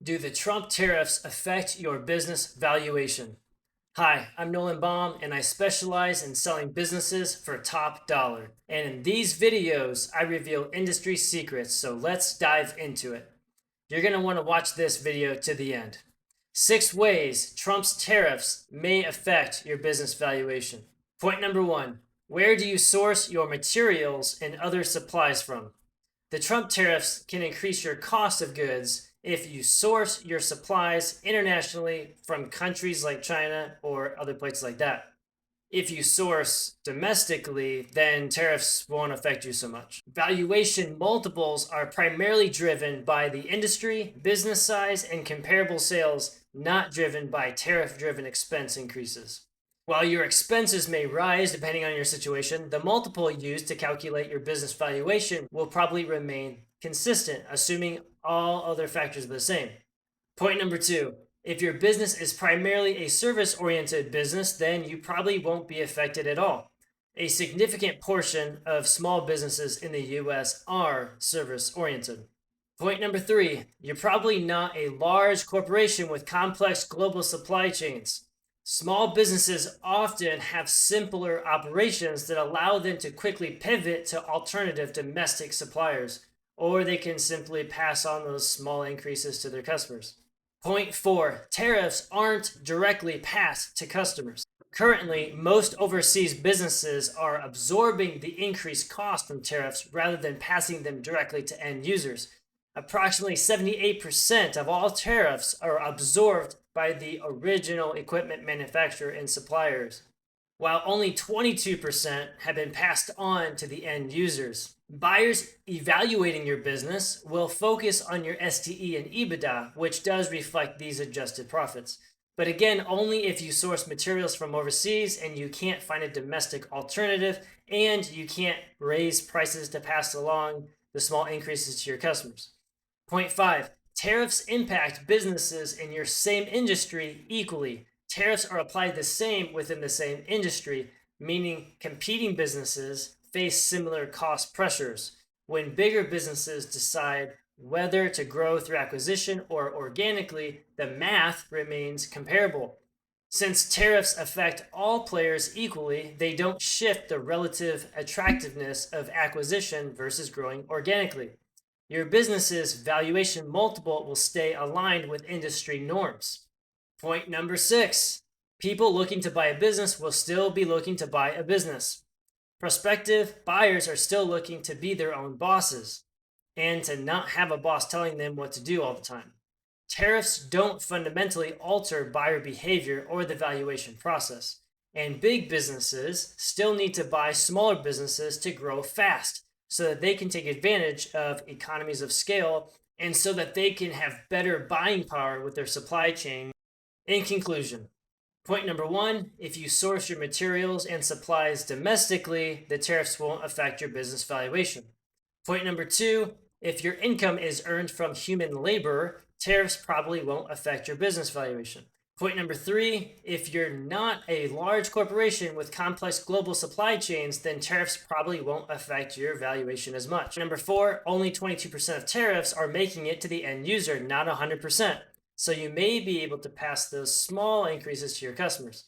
Do the Trump tariffs affect your business valuation? Hi, I'm Nolan Baum, and I specialize in selling businesses for top dollar. And in these videos, I reveal industry secrets, so let's dive into it. You're going to want to watch this video to the end. 6 ways Trump's tariffs may affect your business valuation. Point number 1. Where do you source your materials and other supplies from? The Trump tariffs can increase your cost of goods if you source your supplies internationally from countries like China or other places like that. If you source domestically, then tariffs won't affect you so much. Valuation multiples are primarily driven by the industry, business size, and comparable sales, not driven by tariff-driven expense increases. While your expenses may rise depending on your situation, the multiple used to calculate your business valuation will probably remain consistent, assuming all other factors are the same. Point number 2. If your business is primarily a service-oriented business, then you probably won't be affected at all. A significant portion of small businesses in the US are service-oriented. Point number 3. You're probably not a large corporation with complex global supply chains. Small businesses often have simpler operations that allow them to quickly pivot to alternative domestic suppliers, or they can simply pass on those small increases to their customers. Point 4. Tariffs aren't directly passed to customers. Currently, most overseas businesses are absorbing the increased cost from tariffs rather than passing them directly to end users. Approximately 78% of all tariffs are absorbed by the original equipment manufacturer and suppliers, while only 22% have been passed on to the end users. Buyers evaluating your business will focus on your STE and EBITDA, which does reflect these adjusted profits. But again, only if you source materials from overseas and you can't find a domestic alternative and you can't raise prices to pass along the small increases to your customers. Point 5. Tariffs impact businesses in your same industry equally. Tariffs are applied the same within the same industry, meaning competing businesses face similar cost pressures. When bigger businesses decide whether to grow through acquisition or organically, the math remains comparable. Since tariffs affect all players equally, they don't shift the relative attractiveness of acquisition versus growing organically. Your business's valuation multiple will stay aligned with industry norms. Point number 6. People looking to buy a business will still be looking to buy a business. Prospective buyers are still looking to be their own bosses and to not have a boss telling them what to do all the time. Tariffs don't fundamentally alter buyer behavior or the valuation process, and big businesses still need to buy smaller businesses to grow fast, so that they can take advantage of economies of scale and so that they can have better buying power with their supply chain. In conclusion, point number 1, if you source your materials and supplies domestically, the tariffs won't affect your business valuation. Point number 2, if your income is earned from human labor, tariffs probably won't affect your business valuation. Point number 3, if you're not a large corporation with complex global supply chains, then tariffs probably won't affect your valuation as much. Number 4, only 22% of tariffs are making it to the end user, not 100%. So you may be able to pass those small increases to your customers.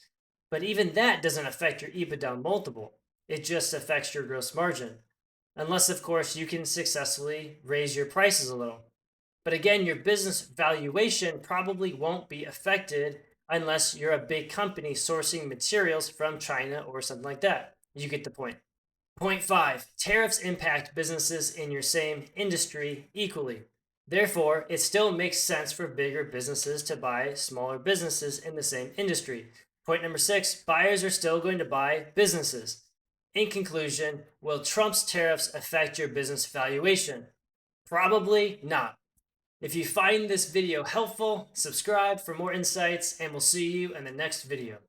But even that doesn't affect your EBITDA multiple. It just affects your gross margin. Unless, of course, you can successfully raise your prices a little. But again, your business valuation probably won't be affected unless you're a big company sourcing materials from China or something like that. You get the point. Point 5, tariffs impact businesses in your same industry equally. Therefore, it still makes sense for bigger businesses to buy smaller businesses in the same industry. Point number 6, buyers are still going to buy businesses. In conclusion, will Trump's tariffs affect your business valuation? Probably not. If you find this video helpful, subscribe for more insights, and we'll see you in the next video.